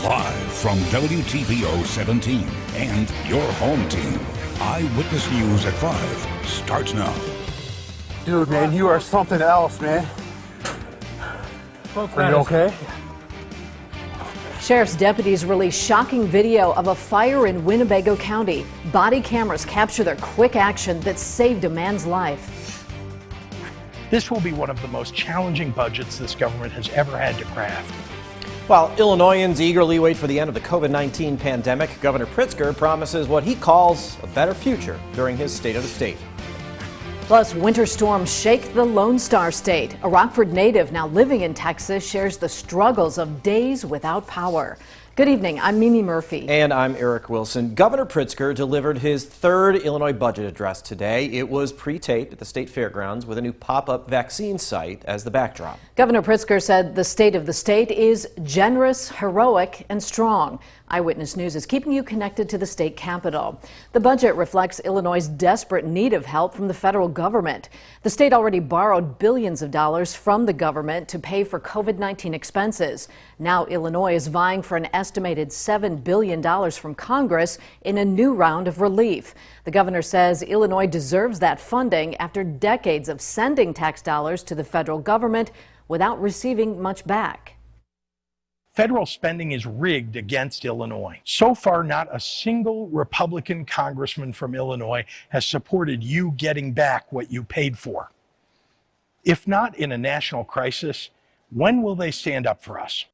Live from WTVO 17 and your home team, Eyewitness News at 5 starts now. Dude, man, you are something else, man. Are you okay? Sheriff's deputies release shocking video of a fire in Winnebago County. Body cameras capture their quick action that saved a man's life. This will be one of the most challenging budgets this government has ever had to craft. While Illinoisans eagerly wait for the end of the COVID-19 pandemic, Governor Pritzker promises what he calls a better future during his State of the State. Plus, winter storms shake the Lone Star State. A Rockford native now living in Texas shares the struggles of days without power. Good evening, I'm Mimi Murphy. And I'm Eric Wilson. Governor Pritzker delivered his third Illinois budget address today. It was pre-taped at the state fairgrounds with a new pop-up vaccine site as the backdrop. Governor Pritzker said the state of the state is generous, heroic, and strong. Eyewitness News is keeping you connected to the state capitol. The budget reflects Illinois' desperate need of help from the federal government. The state already borrowed billions of dollars from the government to pay for COVID-19 expenses. Now Illinois is vying for an estimated $7 billion from Congress in a new round of relief. The governor says Illinois deserves that funding after decades of sending tax dollars to the federal government without receiving much back. Federal spending is rigged against Illinois. So far, not a single Republican congressman from Illinois has supported you getting back what you paid for. If not in a national crisis, when will they stand up for us?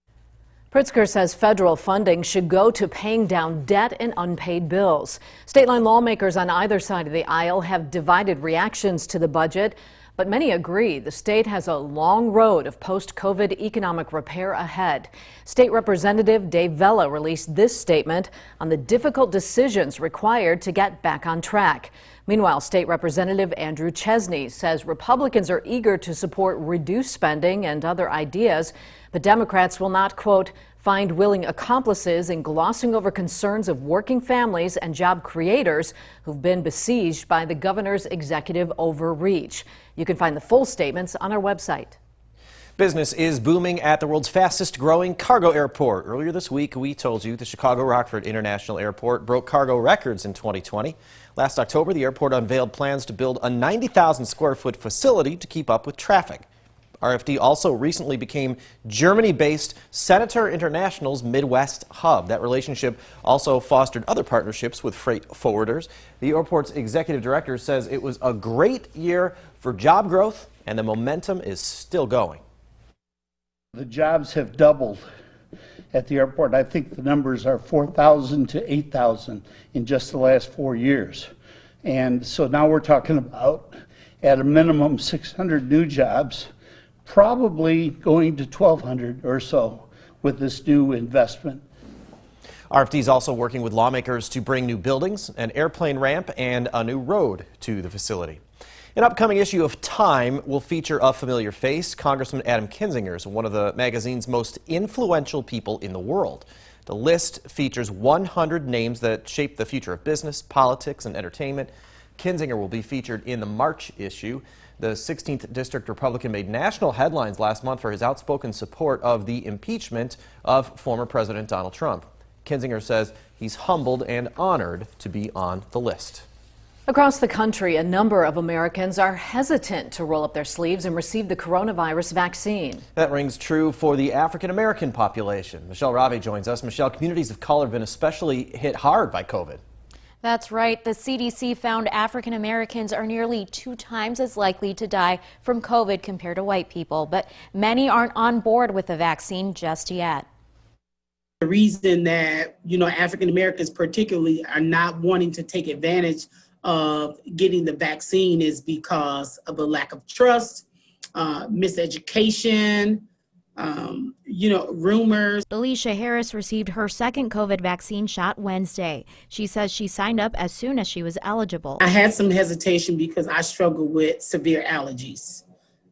Pritzker says federal funding should go to paying down debt and unpaid bills. State line lawmakers on either side of the aisle have divided reactions to the budget, but many agree the state has a long road of post-COVID economic repair ahead. State Representative Dave Vella released this statement on the difficult decisions required to get back on track. Meanwhile, State Representative Andrew Chesney says Republicans are eager to support reduced spending and other ideas, but Democrats will not, quote, find willing accomplices in glossing over concerns of working families and job creators who've been besieged by the governor's executive overreach. You can find the full statements on our website. Business is booming at the world's fastest growing cargo airport. Earlier this week, we told you the Chicago Rockford International Airport broke cargo records in 2020. Last October, the airport unveiled plans to build a 90,000 square foot facility to keep up with traffic. RFD also recently became Germany-based Senator International's Midwest hub. That relationship also fostered other partnerships with freight forwarders. The airport's executive director says it was a great year for job growth, and the momentum is still going. The jobs have doubled at the airport. I think the numbers are 4,000 to 8,000 in just the last 4 years. And so now we're talking about, at a minimum, 600 new jobs, probably going to 1,200 or so with this new investment. RFD is also working with lawmakers to bring new buildings, an airplane ramp, and a new road to the facility. An upcoming issue of Time will feature a familiar face. Congressman Adam Kinzinger is one of the magazine's most influential people in the world. The list features 100 names that shape the future of business, politics, and entertainment. Kinzinger will be featured in the March issue. The 16th District Republican made national headlines last month for his outspoken support of the impeachment of former President Donald Trump. Kinzinger says he's humbled and honored to be on the list. Across the country, a number of Americans are hesitant to roll up their sleeves and receive the coronavirus vaccine. That rings true for the African-American population. Michelle Ravi joins us. Michelle, communities of color have been especially hit hard by COVID. That's right. The CDC found African Americans are nearly 2 times as likely to die from COVID compared to white people, but many aren't on board with the vaccine just yet. The reason that, African Americans particularly are not wanting to take advantage of getting the vaccine is because of a lack of trust, miseducation, rumors. Alicia Harris received her second COVID vaccine shot Wednesday. She says she signed up as soon as she was eligible. I had some hesitation because I struggle with severe allergies.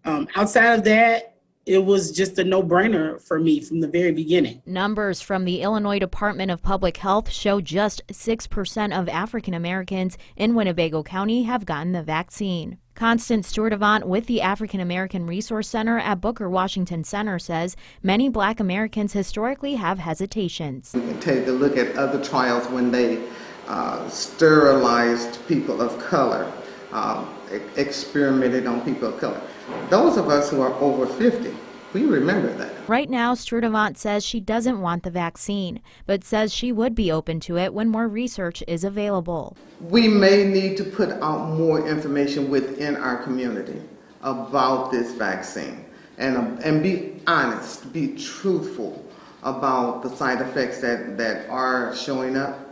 Outside of that, it was just a no-brainer for me from the very beginning. Numbers from the Illinois Department of Public Health show just 6% of African Americans in Winnebago County have gotten the vaccine. Constance Stewart-Avant with the African American Resource Center at Booker Washington Center says many Black Americans historically have hesitations. We can take a look at other trials when they sterilized people of color, experimented on people of color. Those of us who are over 50, we remember that. Right now, Stewart-Avant says she doesn't want the vaccine, but says she would be open to it when more research is available. We may need to put out more information within our community about this vaccine and be honest, be truthful about the side effects that are showing up.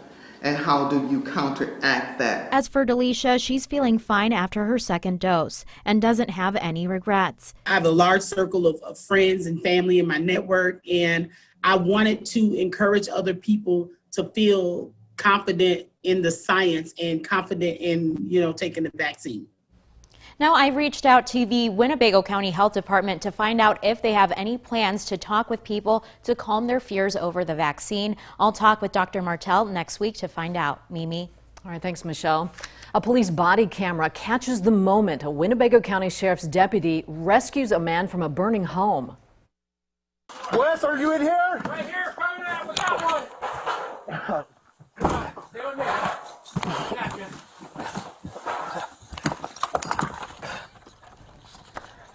And how do you counteract that? As for Delisha, she's feeling fine after her second dose and doesn't have any regrets. I have a large circle of friends and family in my network, and I wanted to encourage other people to feel confident in the science and confident in, taking the vaccine. Now, I reached out to the Winnebago County Health Department to find out if they have any plans to talk with people to calm their fears over the vaccine. I'll talk with Dr. Martell next week to find out. Mimi. All right, thanks, Michelle. A police body camera catches the moment a Winnebago County Sheriff's deputy rescues a man from a burning home. Wes, are you in here? Right here, coming out without one. Stay with me. Captain.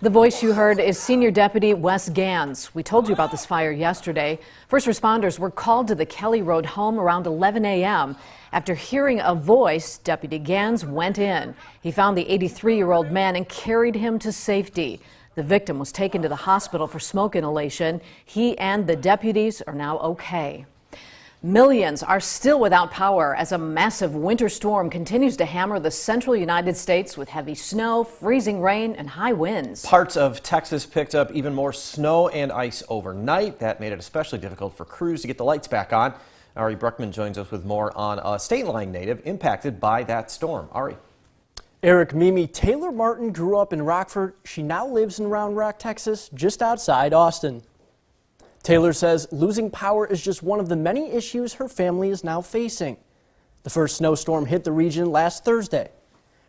The voice you heard is Senior Deputy Wes Gans. We told you about this fire yesterday. First responders were called to the Kelly Road home around 11 a.m. After hearing a voice, Deputy Gans went in. He found the 83-year-old man and carried him to safety. The victim was taken to the hospital for smoke inhalation. He and the deputies are now okay. Millions are still without power as a massive winter storm continues to hammer the central United States with heavy snow, freezing rain, and high winds. Parts of Texas picked up even more snow and ice overnight. That made it especially difficult for crews to get the lights back on. Ari Bruckman joins us with more on a state line native impacted by that storm. Ari. Eric, Mimi, Taylor Martin grew up in Rockford. She now lives in Round Rock, Texas, just outside Austin. Taylor says losing power is just one of the many issues her family is now facing. The first snowstorm hit the region last Thursday.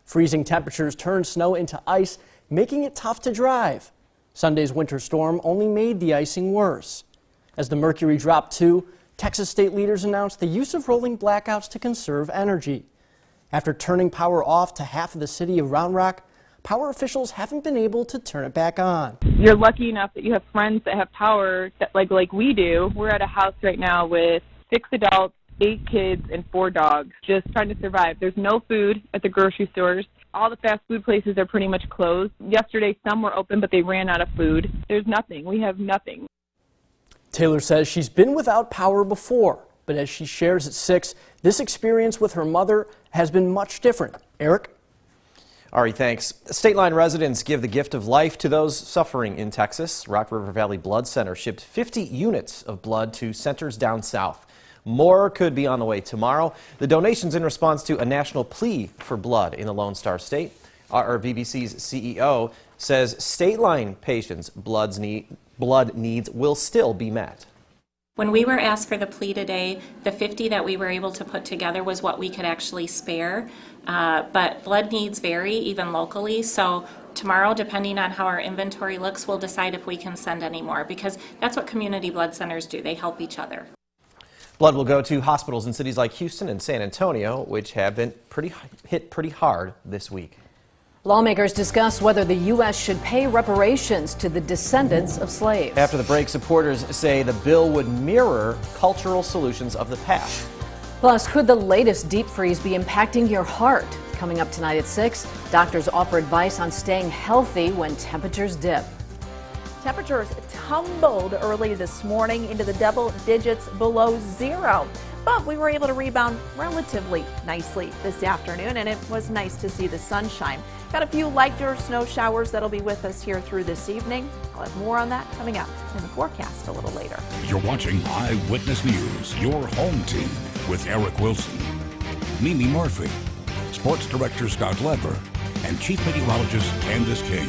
Freezing temperatures turned snow into ice, making it tough to drive. Sunday's winter storm only made the icing worse. As the mercury dropped too, Texas state leaders announced the use of rolling blackouts to conserve energy. After turning power off to half of the city of Round Rock, power officials haven't been able to turn it back on. You're lucky enough that you have friends that have power that, like we do. We're at a house right now with 6 adults, 8 kids, and 4 dogs, just trying to survive. There's no food at the grocery stores. All the fast food places are pretty much closed. Yesterday, some were open, but they ran out of food. There's nothing. We have nothing. Taylor says she's been without power before, but as she shares at 6, this experience with her mother has been much different. Eric? Ari, thanks. State line residents give the gift of life to those suffering in Texas. Rock River Valley Blood Center shipped 50 units of blood to centers down south. More could be on the way tomorrow. The donation's in response to a national plea for blood in the Lone Star State. RVVC's CEO says state line patients' blood needs will still be met. When we were asked for the plea today, the 50 that we were able to put together was what we could actually spare. But blood needs vary even locally, so tomorrow, depending on how our inventory looks, we'll decide if we can send any more, because that's what community blood centers do. They help each other. Blood will go to hospitals in cities like Houston and San Antonio, which have been hit pretty hard this week. Lawmakers discuss whether the U.S. should pay reparations to the descendants of slaves. After the break, supporters say the bill would mirror cultural solutions of the past. Plus, could the latest deep freeze be impacting your heart? Coming up tonight at 6, doctors offer advice on staying healthy when temperatures dip. Temperatures tumbled early this morning into the double digits below zero. But we were able to rebound relatively nicely this afternoon, and it was nice to see the sunshine. Got a few lighter snow showers that'll be with us here through this evening. I'll have more on that coming up in the forecast a little later. You're watching Eyewitness News, your home team, with Eric Wilson, Mimi Murphy, Sports Director Scott Leber, and Chief Meteorologist Candice King.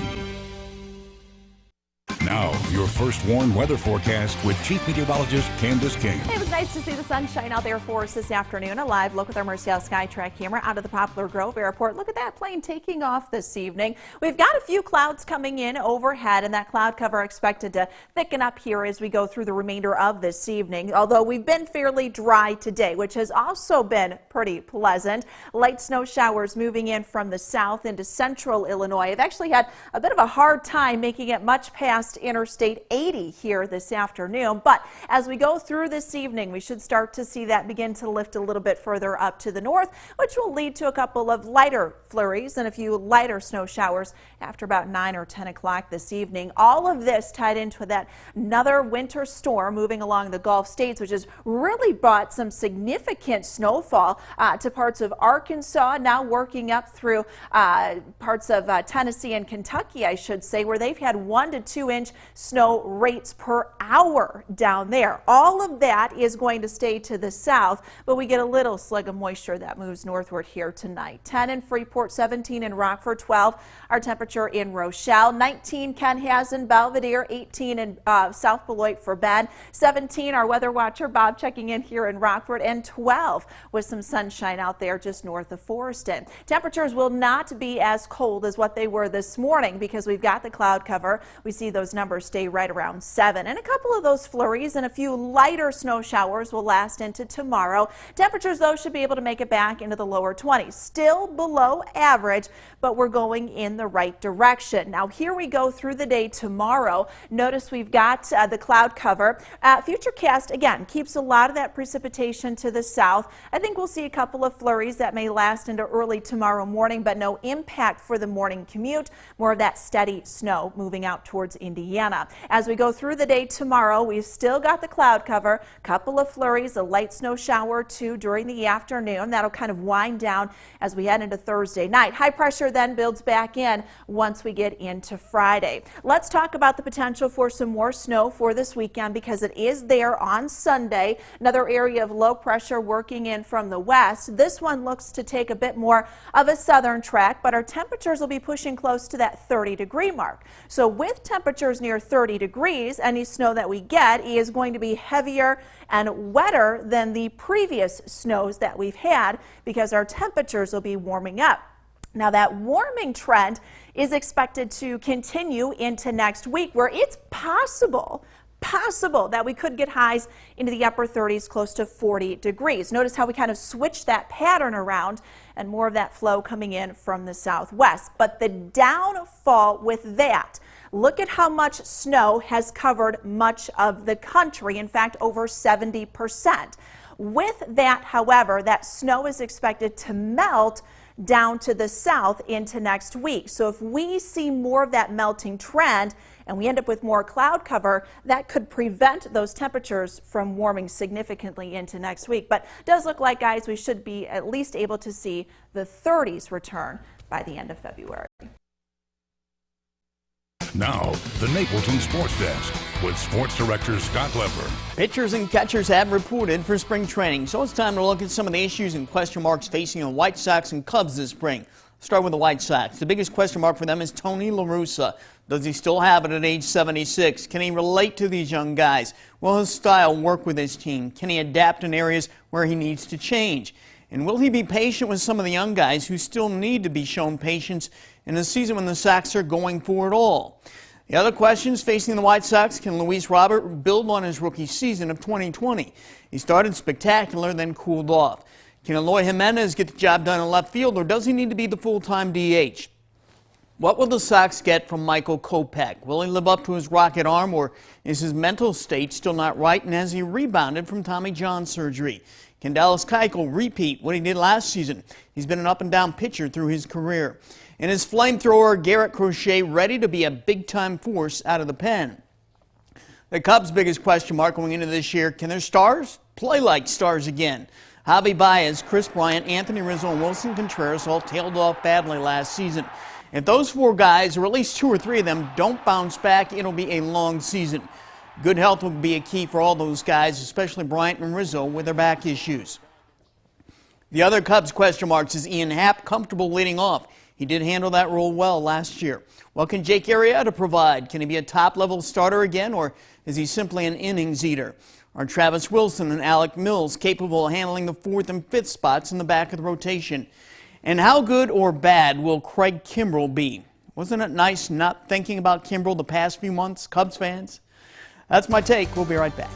Now, your first warned weather forecast with Chief Meteorologist Candice King. It was nice to see the sunshine out there for us this afternoon. A live look with our Mercial SkyTrack camera out of the Poplar Grove Airport. Look at that plane taking off this evening. We've got a few clouds coming in overhead, and that cloud cover expected to thicken up here as we go through the remainder of this evening. Although we've been fairly dry today, which has also been pretty pleasant. Light snow showers moving in from the south into central Illinois. I've actually had a bit of a hard time making it much past Interstate 80 here this afternoon, but as we go through this evening, we should start to see that begin to lift a little bit further up to the north, which will lead to a couple of lighter flurries and a few lighter snow showers after about 9 or 10 o'clock this evening. All of this tied into that another winter storm moving along the Gulf states, which has really brought some significant snowfall to parts of Arkansas, now working up through parts of Tennessee and Kentucky, I should say, where they've had 1 to 2 inch snow rates per hour down there. All of that is going to stay to the south, but we get a little slug of moisture that moves northward here tonight. 10 in Freeport, 17 in Rockford, 12 our temperature in Rochelle, 19 Ken has in Belvedere, 18 in South Beloit for Ben, 17 our weather watcher Bob checking in here in Rockford, and 12 with some sunshine out there just north of Foreston. Temperatures will not be as cold as what they were this morning because we've got the cloud cover. We see those numbers stay right around 7, and a couple of those flurries and a few lighter snow showers will last into tomorrow. Temperatures, though, should be able to make it back into the lower 20s. Still below average, but we're going in the right direction. Now, here we go through the day tomorrow. Notice we've got the cloud cover. Futurecast, again, keeps a lot of that precipitation to the south. I think we'll see a couple of flurries that may last into early tomorrow morning, but no impact for the morning commute. More of that steady snow moving out towards Indiana. As we go through the day tomorrow, we've still got the cloud cover, couple of flurries, a light snow shower or two during the afternoon. That'll kind of wind down as we head into Thursday night. High pressure then builds back in once we get into Friday. Let's talk about the potential for some more snow for this weekend because it is there on Sunday. Another area of low pressure working in from the west. This one looks to take a bit more of a southern track, but our temperatures will be pushing close to that 30-degree mark. So with temperatures near 30 degrees, any snow that we get is going to be heavier and wetter than the previous snows that we've had because our temperatures will be warming up. Now, that warming trend is expected to continue into next week, where it's possible that we could get highs into the upper 30s, close to 40 degrees. Notice how we kind of switched that pattern around and more of that flow coming in from the southwest. But the downfall with that, look at how much snow has covered much of the country. In fact, over 70%. With that, however, that snow is expected to melt down to the south into next week. So if we see more of that melting trend and we end up with more cloud cover, that could prevent those temperatures from warming significantly into next week. But it does look like, guys, we should be at least able to see the 30s return by the end of February. Now, the Napleton Sports Desk with Sports Director Scott Leber. Pitchers and catchers have reported for spring training, so it's time to look at some of the issues and question marks facing the White Sox and Cubs this spring. Start with the White Sox. The biggest question mark for them is Tony La Russa. Does he still have it at age 76? Can he relate to these young guys? Will his style work with his team? Can he adapt in areas where he needs to change? And will he be patient with some of the young guys who still need to be shown patience in a season when the Sox are going for it all? The other questions facing the White Sox: can Luis Robert build on his rookie season of 2020? He started spectacular, then cooled off. Can Eloy Jimenez get the job done in left field, or does he need to be the full-time DH? What will the Sox get from Michael Kopech? Will he live up to his rocket arm, or is his mental state still not right, and has he rebounded from Tommy John surgery? Can Dallas Keuchel repeat what he did last season? He's been an up-and-down pitcher through his career. And is flamethrower Garrett Crochet ready to be a big-time force out of the pen? The Cubs' biggest question mark going into this year: can their stars play like stars again? Javi Baez, Chris Bryant, Anthony Rizzo, and Wilson Contreras all tailed off badly last season. If those four guys, or at least 2 or 3 of them, don't bounce back, it'll be a long season. Good health will be a key for all those guys, especially Bryant and Rizzo with their back issues. The other Cubs question marks: is Ian Happ comfortable leading off? He did handle that role well last year. What can Jake Arrieta provide? Can he be a top-level starter again, or is he simply an innings eater? Are Travis Wilson and Alec Mills capable of handling the 4th and 5th spots in the back of the rotation? And how good or bad will Craig Kimbrell be? Wasn't it nice not thinking about Kimbrell the past few months, Cubs fans? That's my take. We'll be right back.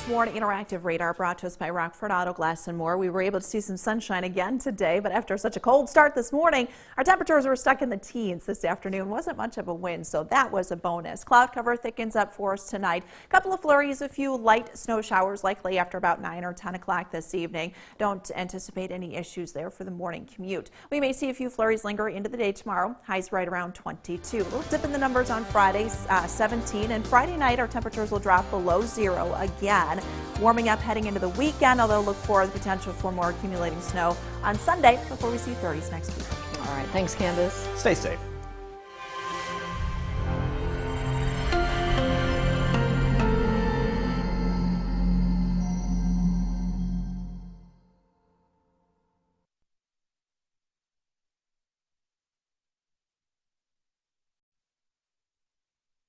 Morning interactive radar brought to us by Rockford Auto Glass and More. We were able to see some sunshine again today, but after such a cold start this morning, our temperatures were stuck in the teens this afternoon. Wasn't much of a wind, so that was a bonus. Cloud cover thickens up for us tonight. A couple of flurries, a few light snow showers likely after about 9 or 10 o'clock this evening. Don't anticipate any issues there for the morning commute. We may see a few flurries linger into the day tomorrow. Highs right around 22. A little dip in the numbers on Friday, 17, and Friday night our temperatures will drop below 0 again. Warming up heading into the weekend, although look for the potential for more accumulating snow on Sunday before we see 30s next week. All right, thanks, Candice. Stay safe.